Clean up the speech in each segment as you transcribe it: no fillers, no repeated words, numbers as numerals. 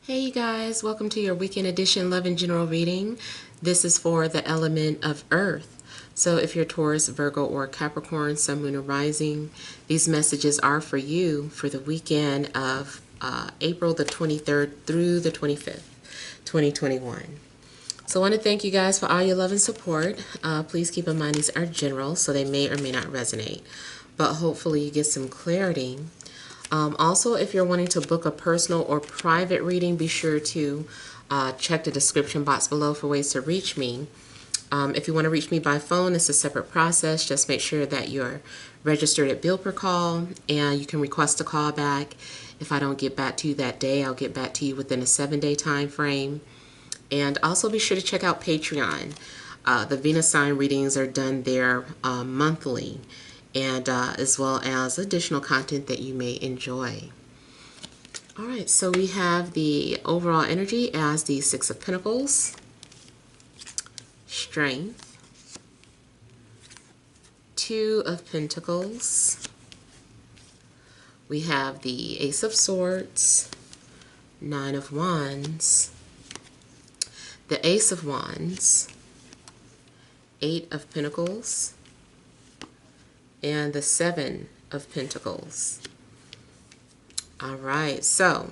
Hey you guys, welcome to your weekend edition Love and General reading. This is for the element of Earth. So if you're Taurus, Virgo, or Capricorn, Sun, Moon, or Rising, these messages are for you for the weekend of April the 23rd through the 25th, 2021. So I want to thank you guys for all your love and support. Please keep in mind these are general, so they may or may not resonate. But hopefully you get some clarity. Also, if you're wanting to book a personal or private reading, be sure to check the description box below for ways to reach me. If you want to reach me by phone, it's a separate process. Just make sure that you're registered at bill per call, and you can request a call back. If I don't get back to you that day, I'll get back to you within a 7-day time frame. And also be sure to check out Patreon. The Venus sign readings are done there monthly, and as well as additional content that you may enjoy. All right, so we have the overall energy as the Six of Pentacles, Strength, Two of Pentacles. We have the Ace of Swords, Nine of Wands, the Ace of Wands, Eight of Pentacles, and the Seven of Pentacles. All right, so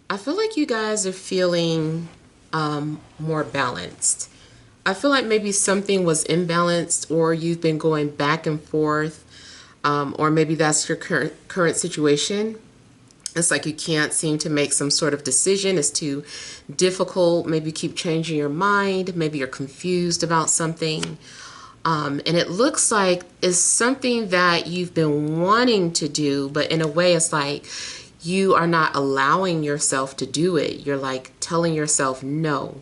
I feel like you guys are feeling more balanced. I feel like maybe something was imbalanced, or you've been going back and forth, or maybe that's your current situation. It's like you can't seem to make some sort of decision. It's too difficult. Maybe you keep changing your mind. Maybe you're confused about something. And it looks like it's something that you've been wanting to do, but in a way it's like you are not allowing yourself to do it. You're like telling yourself no,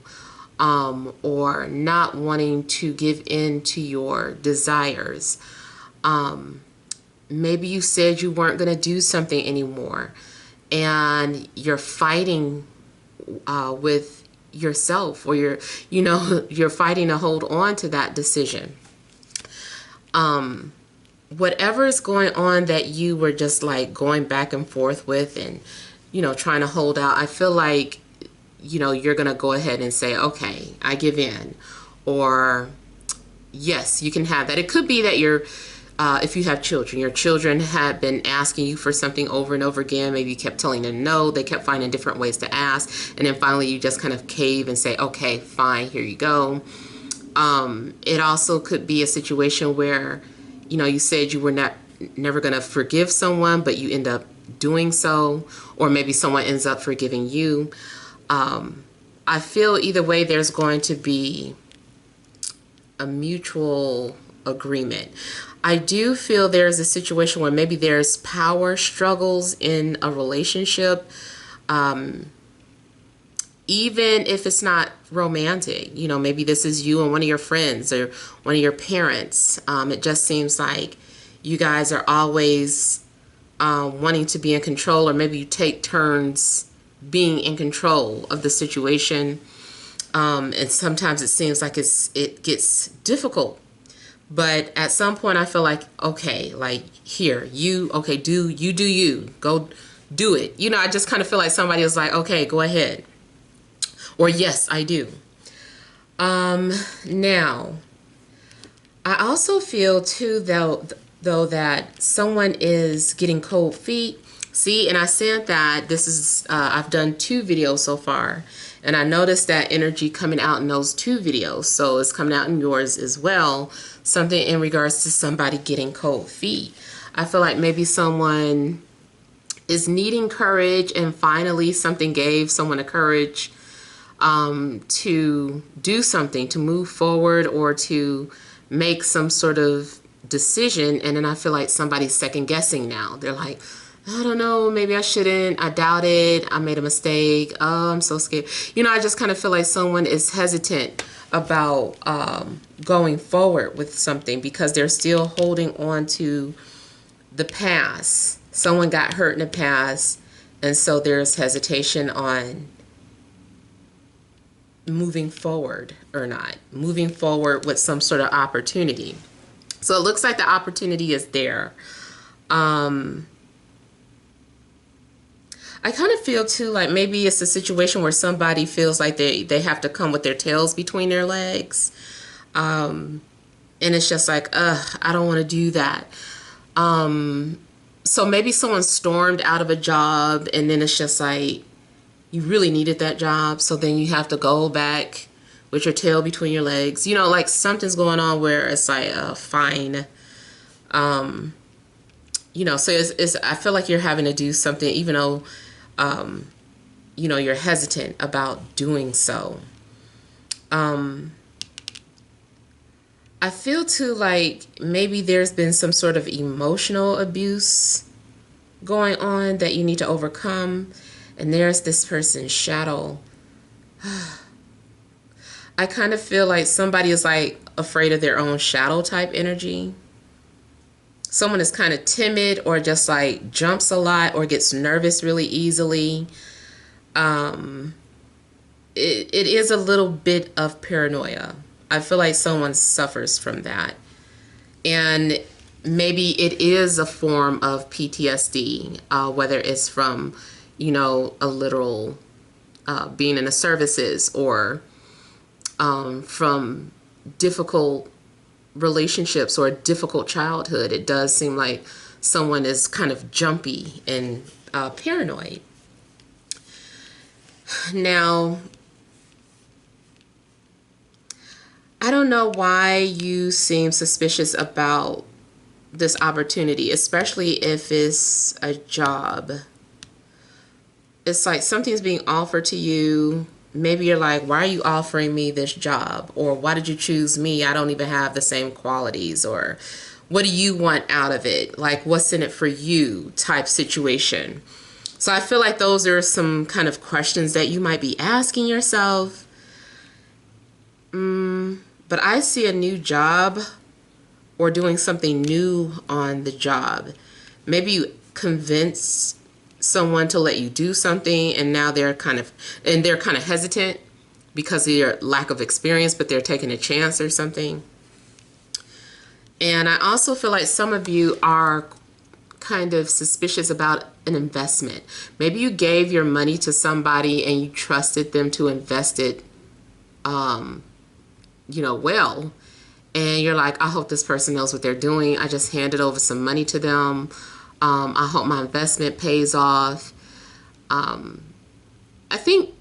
or not wanting to give in to your desires. Maybe you said you weren't going to do something anymore, and you're fighting with yourself, or you're fighting to hold on to that decision. Whatever is going on that you were just like going back and forth with, and trying to hold out, I feel like you're gonna go ahead and say, okay, I give in, or yes, you can have that. It could be that if you have children, your children had been asking you for something over and over again. Maybe you kept telling them no. They kept finding different ways to ask, and then finally you just kind of cave and say, okay, fine, here you go. It also could be a situation where, you said you were never going to forgive someone, but you end up doing so, or maybe someone ends up forgiving you. I feel either way there's going to be a mutual agreement. I do feel there's a situation where maybe there's power struggles in a relationship. Even if it's not romantic, maybe this is you and one of your friends or one of your parents. It just seems like you guys are always wanting to be in control, or maybe you take turns being in control of the situation. And sometimes it seems like it gets difficult. But at some point I feel like, okay, like here, you do you. Go do it. I just kind of feel like somebody was like, okay, go ahead. Or yes, I do. Now, I also feel too, though that someone is getting cold feet. See, and I said that this is, I've done 2 videos so far, and I noticed that energy coming out in those 2 videos. So it's coming out in yours as well. Something in regards to somebody getting cold feet. I feel like maybe someone is needing courage, and finally something gave someone the courage to do something, to move forward, or to make some sort of decision. And then I feel like somebody's second guessing now. They're like, I don't know, maybe I shouldn't, I doubt it, I made a mistake, oh, I'm so scared. I just kind of feel like someone is hesitant about going forward with something because they're still holding on to the past. Someone got hurt in the past, and so there's hesitation on moving forward or not, moving forward with some sort of opportunity. So it looks like the opportunity is there. I kind of feel too like maybe it's a situation where somebody feels like they have to come with their tails between their legs. And it's just like, I don't want to do that. So maybe someone stormed out of a job and then it's just like, you really needed that job. So then you have to go back with your tail between your legs. You know, like something's going on where it's like, fine. You know, so I feel like you're having to do something even though, you know, you're hesitant about doing so. I feel too like maybe there's been some sort of emotional abuse going on that you need to overcome. And there's this person's shadow. I kind of feel like somebody is like afraid of their own shadow type energy. Someone is kind of timid or just like jumps a lot or gets nervous really easily. It is a little bit of paranoia. I feel like someone suffers from that. And maybe it is a form of PTSD, whether it's from, you know, a literal being in the services or from difficult relationships or a difficult childhood. It does seem like someone is kind of jumpy and paranoid. Now, I don't know why you seem suspicious about this opportunity, especially if it's a job. It's like something's being offered to you. Maybe you're like, why are you offering me this job? Or why did you choose me? I don't even have the same qualities. Or what do you want out of it? Like, what's in it for you type situation. So I feel like those are some kind of questions that you might be asking yourself. But I see a new job or doing something new on the job. Maybe you convince someone to let you do something and now they're kind of hesitant because of your lack of experience, but they're taking a chance or something. And I also feel like some of you are kind of suspicious about an investment. Maybe you gave your money to somebody and you trusted them to invest it, you know, well, and you're like, I hope this person knows what they're doing. I just handed over some money to them. I hope my investment pays off. I think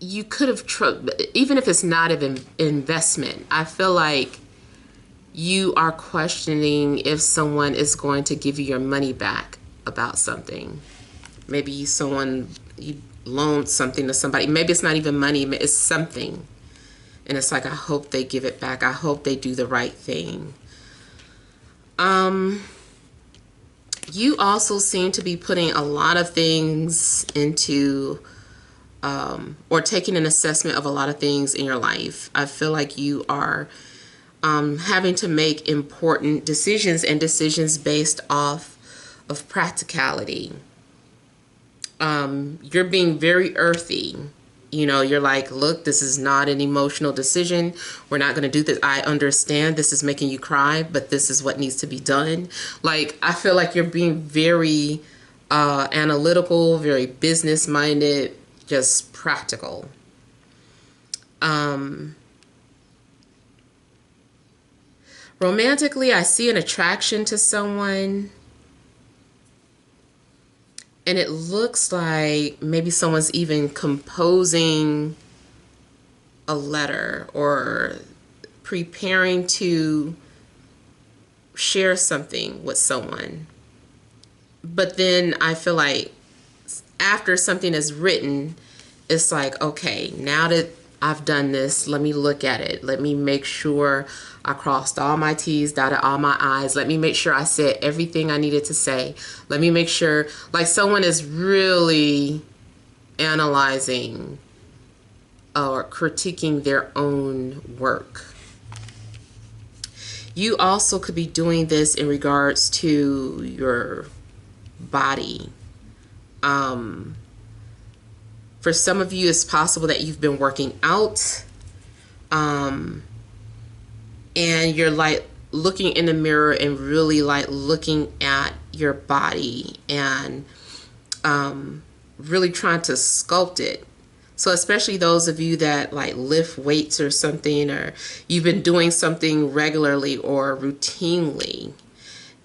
you could have, even if it's not an investment, I feel like you are questioning if someone is going to give you your money back about something. Maybe you loaned something to somebody. Maybe it's not even money, it's something. And it's like, I hope they give it back. I hope they do the right thing. You also seem to be putting a lot of things into, or taking an assessment of a lot of things in your life. I feel like you are having to make important decisions and decisions based off of practicality. You're being very earthy. You know, you're like, look, this is not an emotional decision. We're not going to do this. I understand this is making you cry, but this is what needs to be done. Like, I feel like you're being very analytical, very business-minded, just practical. Romantically, I see an attraction to someone. And it looks like maybe someone's even composing a letter or preparing to share something with someone. But then I feel like after something is written, it's like, okay, now that I've done this, let me look at it. Let me make sure I crossed all my T's, dotted all my I's. Let me make sure I said everything I needed to say. Let me make sure, like, someone is really analyzing or critiquing their own work. You also could be doing this in regards to your body. For some of you, it's possible that you've been working out, and you're like looking in the mirror and really like looking at your body and really trying to sculpt it. So especially those of you that like lift weights or something, or you've been doing something regularly or routinely,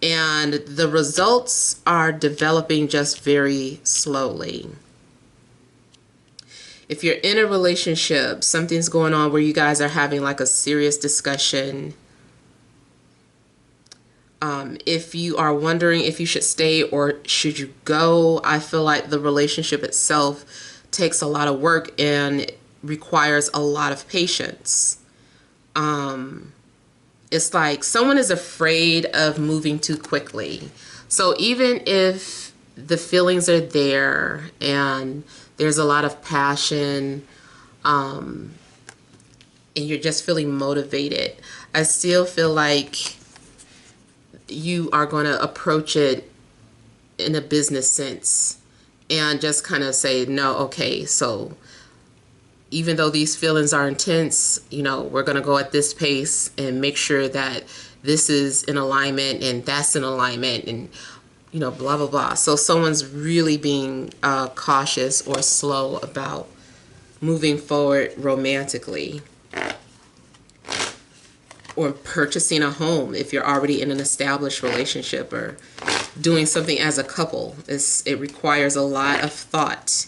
and the results are developing just very slowly. If you're in a relationship, something's going on where you guys are having like a serious discussion. If you are wondering if you should stay or should you go, I feel like the relationship itself takes a lot of work and requires a lot of patience. It's like someone is afraid of moving too quickly. So even if the feelings are there and there's a lot of passion, and you're just feeling motivated, I still feel like you are going to approach it in a business sense and just kind of say, no, okay, so even though these feelings are intense, you know, we're going to go at this pace and make sure that this is in alignment and that's in alignment and, you know, blah, blah, blah. So someone's really being cautious or slow about moving forward romantically, or purchasing a home if you're already in an established relationship, or doing something as a couple. It requires a lot of thought.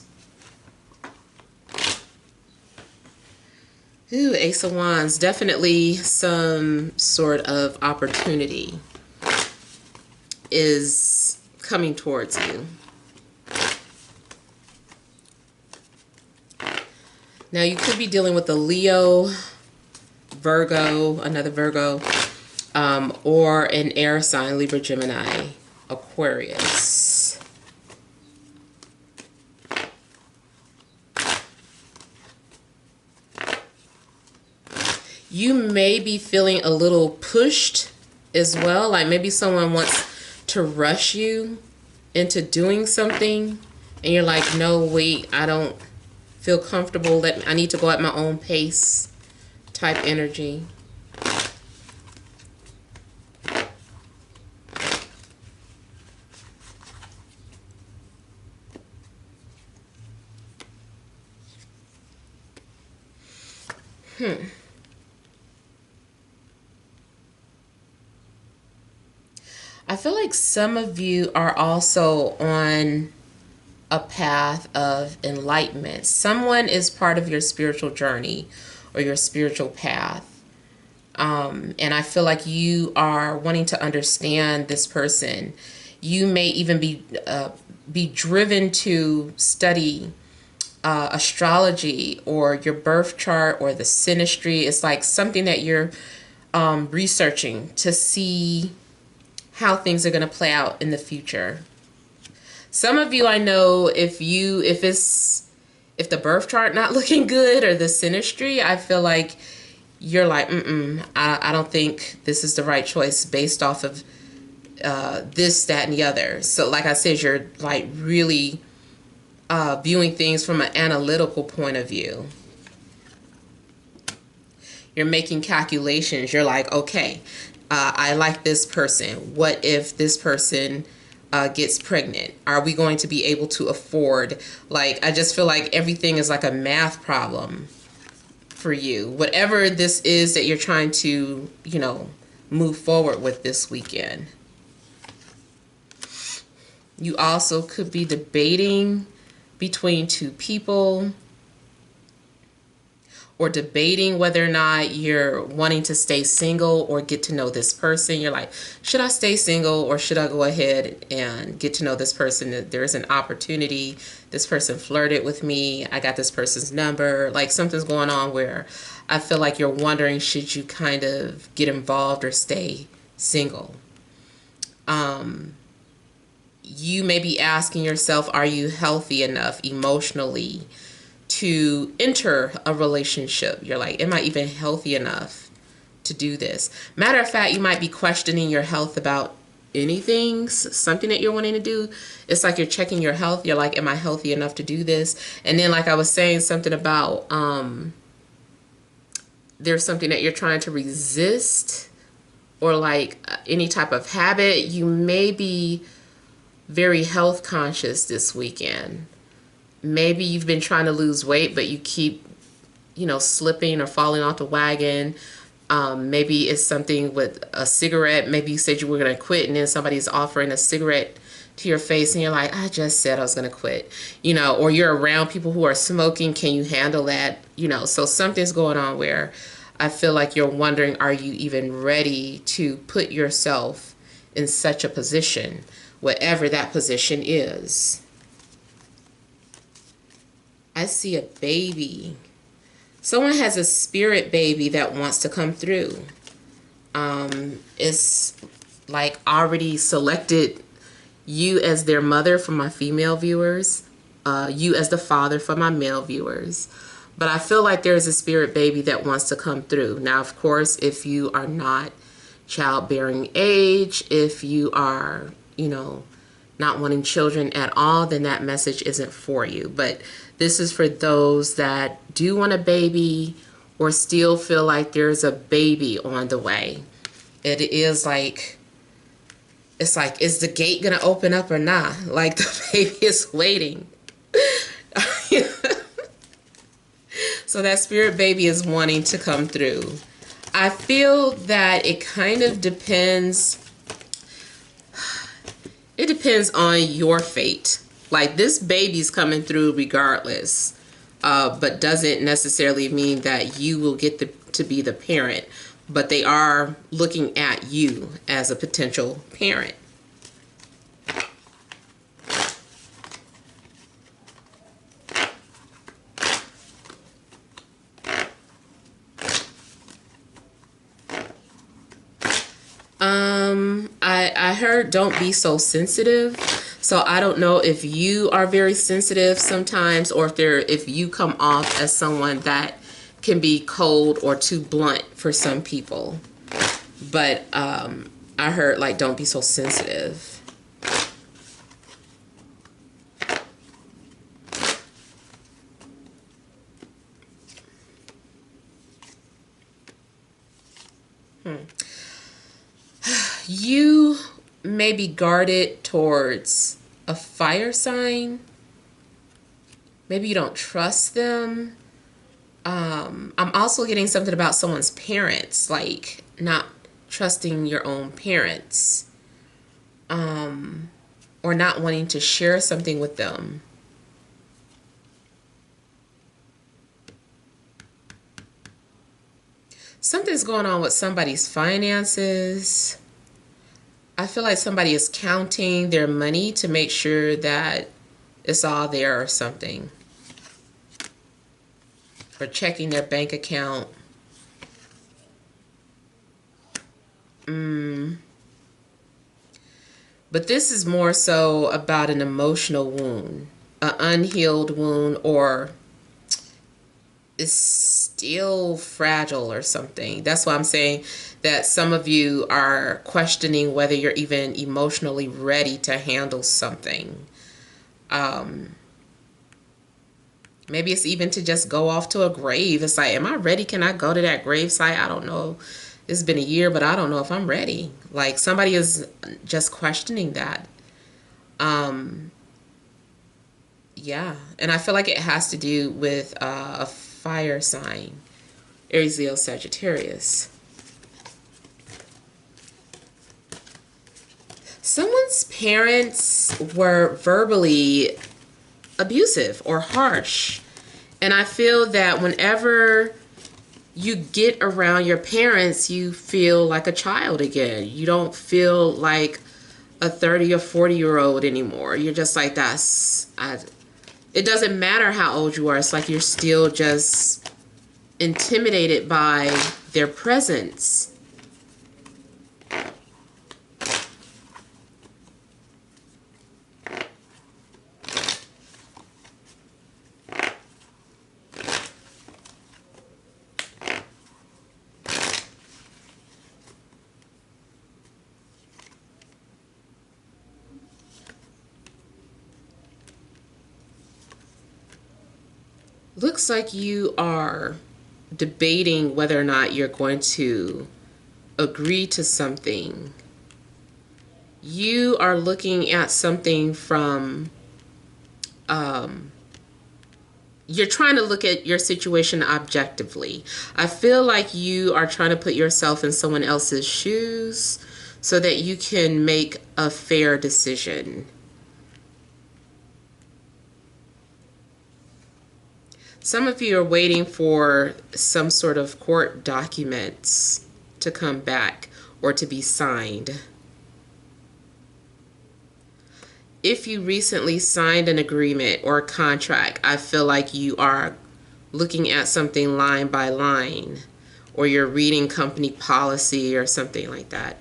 Ooh, Ace of Wands, definitely some sort of opportunity is coming towards you. Now you could be dealing with a Leo, Virgo, another Virgo, or an air sign, Libra, Gemini, Aquarius. You may be feeling a little pushed as well. Like maybe someone wants to rush you into doing something and you're like, no, wait, I don't feel comfortable. I need to go at my own pace type energy. I feel like some of you are also on a path of enlightenment. Someone is part of your spiritual journey or your spiritual path. And I feel like you are wanting to understand this person. You may even be driven to study astrology or your birth chart or the synastry. It's like something that you're researching to see how things are going to play out in the future. Some of you, I know, if the birth chart not looking good or the synastry, I feel like you're like, I don't think this is the right choice based off of this, that, and the other. So like I said, you're like really viewing things from an analytical point of view. You're making calculations. You're like, okay, I like this person. What if this person gets pregnant? Are we going to be able to afford? Like, I just feel like everything is like a math problem for you. Whatever this is that you're trying to, you know, move forward with this weekend. You also could be debating between two people, or debating whether or not you're wanting to stay single or get to know this person. You're like, should I stay single or should I go ahead and get to know this person? There's an opportunity. This person flirted with me. I got this person's number. Like something's going on where I feel like you're wondering, should you kind of get involved or stay single? You may be asking yourself, are you healthy enough emotionally to enter a relationship? You're like, am I even healthy enough to do this? Matter of fact, you might be questioning your health about anything, something that you're wanting to do. It's like you're checking your health. You're like, am I healthy enough to do this? And then like I was saying something about there's something that you're trying to resist, or like any type of habit. You may be very health conscious this weekend. Maybe you've been trying to lose weight, but you keep, slipping or falling off the wagon. Maybe it's something with a cigarette. Maybe you said you were going to quit, and then somebody's offering a cigarette to your face, and you're like, I just said I was going to quit. Or you're around people who are smoking. Can you handle that? So something's going on where I feel like you're wondering, are you even ready to put yourself in such a position, whatever that position is? I see a baby. Someone has a spirit baby that wants to come through. It's like already selected you as their mother for my female viewers, you as the father for my male viewers. But I feel like there's a spirit baby that wants to come through. Now, of course, if you are not childbearing age, if you are, not wanting children at all, then that message isn't for you. But this is for those that do want a baby or still feel like there's a baby on the way. It is like, it's like, is the gate going to open up or not? Like the baby is waiting. So that spirit baby is wanting to come through. I feel that it kind of depends. It depends on your fate. Like this baby's coming through regardless, but doesn't necessarily mean that you will get to be the parent. But they are looking at you as a potential parent. I heard don't be so sensitive. So I don't know if you are very sensitive sometimes, or if you come off as someone that can be cold or too blunt for some people. But I heard like don't be so sensitive. You may be guarded towards a fire sign. Maybe you don't trust them. I'm also getting something about someone's parents, like not trusting your own parents, or not wanting to share something with them. Something's going on with somebody's finances. I feel like somebody is counting their money to make sure that it's all there or something. Or checking their bank account. But this is more so about an emotional wound, an unhealed wound, or is still fragile or something. That's why I'm saying that some of you are questioning whether you're even emotionally ready to handle something. Maybe it's even to just go off to a grave. It's like, am I ready? Can I go to that grave site? I don't know. It's been a year, but I don't know if I'm ready. Like somebody is just questioning that. Yeah. And I feel like it has to do with a fire sign. Aries, Leo, Sagittarius. Someone's parents were verbally abusive or harsh. And I feel that whenever you get around your parents, you feel like a child again. You don't feel like a 30 or 40-year-old anymore. You're just like, it doesn't matter how old you are. It's like you're still just intimidated by their presence. Looks like you are debating whether or not you're going to agree to something. You are looking at something from you're trying to look at your situation objectively. I feel like you are trying to put yourself in someone else's shoes so that you can make a fair decision. Some of you are waiting for some sort of court documents to come back or to be signed. If you recently signed an agreement or a contract, I feel like you are looking at something line by line, or you're reading company policy or something like that.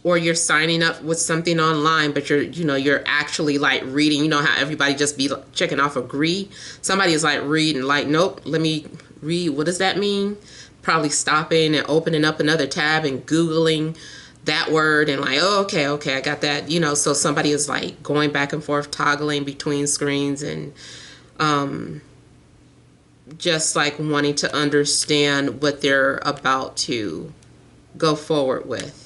Or you're signing up with something online, but you're actually like reading. You know how everybody just be checking off agree? Somebody is like reading, like, nope, let me read. What does that mean? Probably stopping and opening up another tab and Googling that word and like, oh, okay, I got that. So somebody is like going back and forth, toggling between screens and just like wanting to understand what they're about to go forward with.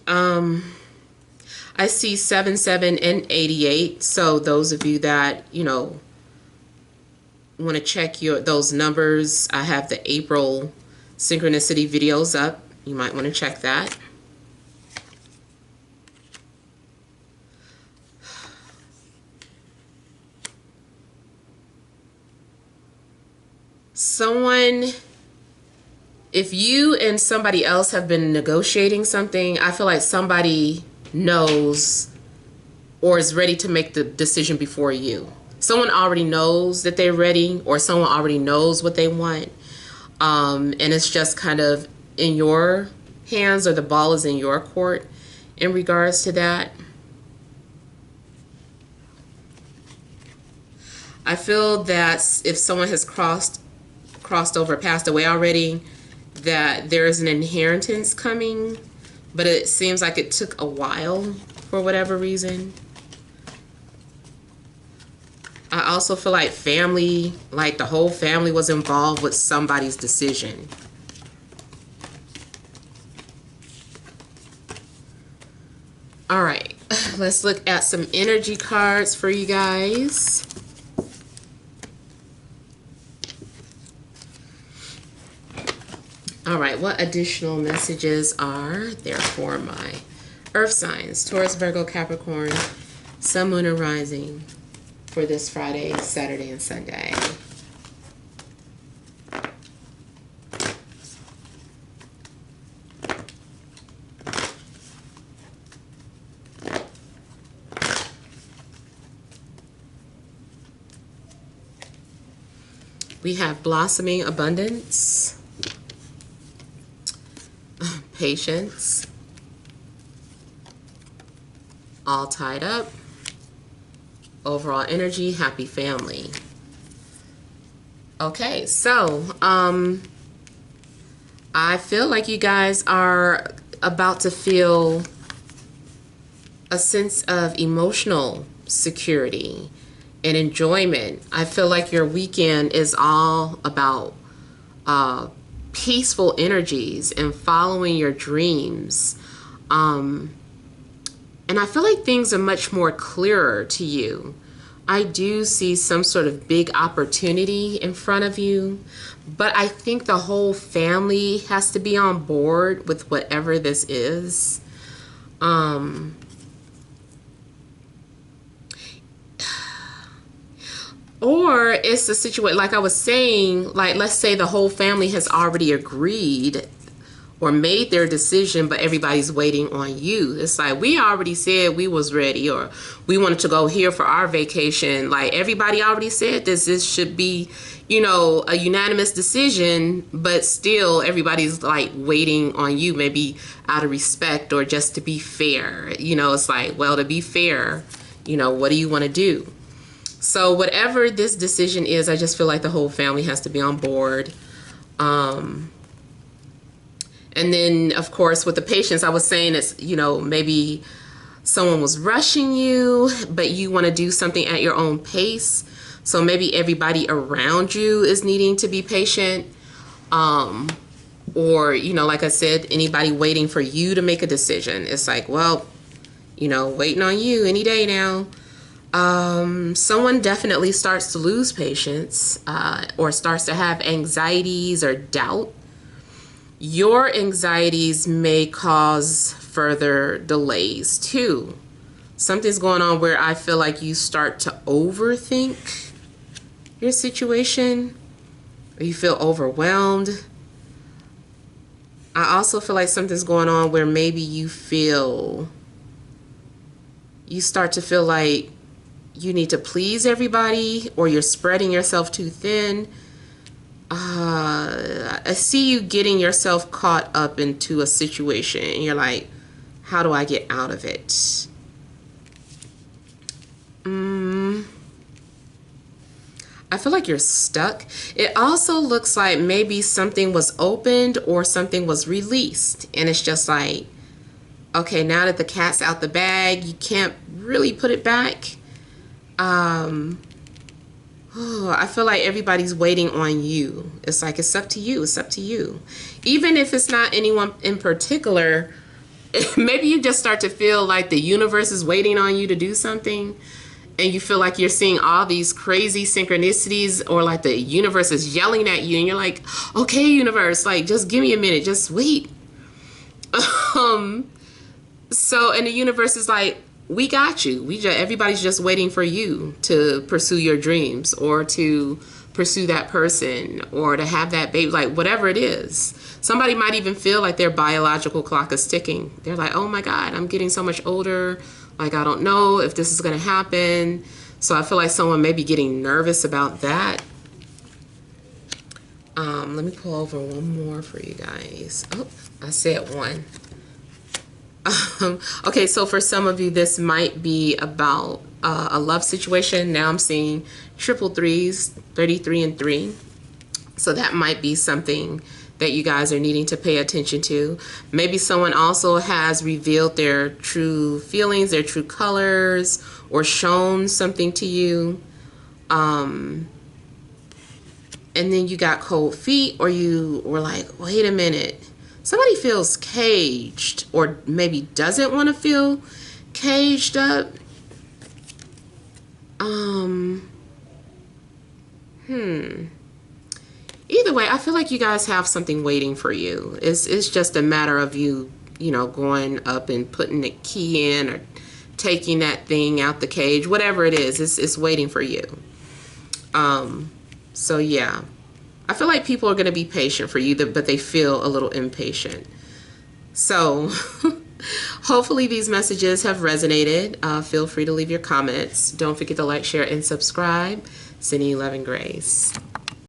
I see 77 and 88. So those of you that, want to check those numbers, I have the April synchronicity videos up. You might want to check that. If you and somebody else have been negotiating something, I feel like somebody knows or is ready to make the decision before you. Someone already knows that they're ready, or someone already knows what they want. And it's just kind of in your hands, or the ball is in your court in regards to that. I feel that if someone has crossed over, passed away already, that there is an inheritance coming, but it seems like it took a while for whatever reason. I also feel like family, like the whole family was involved with somebody's decision. All right, let's look at some energy cards for you guys. All right, what additional messages are there for my earth signs? Taurus, Virgo, Capricorn, Sun, Moon, and Rising for this Friday, Saturday, and Sunday. We have blossoming abundance, patience, all tied up, overall energy, happy family. Okay, so I feel like you guys are about to feel a sense of emotional security and enjoyment. I feel like your weekend is all about peaceful energies and following your dreams. And I feel like things are much more clearer to you. I do see some sort of big opportunity in front of you, but I think the whole family has to be on board with whatever this is. Or it's a situation, like I was saying, like let's say the whole family has already agreed or made their decision, but everybody's waiting on you. It's like, we already said we was ready, or we wanted to go here for our vacation. Like everybody already said this should be, a unanimous decision, but still everybody's like waiting on you, maybe out of respect or just to be fair. It's like, well, to be fair, what do you want to do? So whatever this decision is, I just feel like the whole family has to be on board. And then, of course, with the patience, I was saying it's, maybe someone was rushing you, but you want to do something at your own pace. So maybe everybody around you is needing to be patient. Or, like I said, anybody waiting for you to make a decision. It's like, well, you know, waiting on you any day now. Someone definitely starts to lose patience or starts to have anxieties or doubt. Your anxieties may cause further delays too. Something's going on where I feel like you start to overthink your situation, or you feel overwhelmed. I also feel like something's going on where maybe you start to feel like you need to please everybody, or you're spreading yourself too thin. I see you getting yourself caught up into a situation and you're like, how do I get out of it? I feel like you're stuck. It also looks like maybe something was opened or something was released, and it's just like, okay, now that the cat's out the bag, you can't really put it back. I feel like everybody's waiting on you. It's like, it's up to you. It's up to you. Even if it's not anyone in particular, maybe you just start to feel like the universe is waiting on you to do something. And you feel like you're seeing all these crazy synchronicities, or like the universe is yelling at you and you're like, okay, universe, like, just give me a minute, just wait. And the universe is like, we got you. Everybody's just waiting for you to pursue your dreams, or to pursue that person, or to have that baby, like whatever it is. Somebody might even feel like their biological clock is ticking. They're like, oh my God, I'm getting so much older. Like, I don't know if this is going to happen. So I feel like someone may be getting nervous about that. Let me pull over one more for you guys. Oh, I said one. Okay, so for some of you, this might be about a love situation. Now I'm seeing triple threes, 33 and 3. So that might be something that you guys are needing to pay attention to. Maybe someone also has revealed their true feelings, their true colors, or shown something to you. And then you got cold feet, or you were like, wait a minute. Somebody feels caged, or maybe doesn't want to feel caged up. Either way, I feel like you guys have something waiting for you. It's just a matter of you, going up and putting the key in, or taking that thing out the cage, whatever it is, it's waiting for you. So yeah, I feel like people are going to be patient for you, but they feel a little impatient. So hopefully these messages have resonated. Feel free to leave your comments. Don't forget to like, share, and subscribe. Sending you love and grace.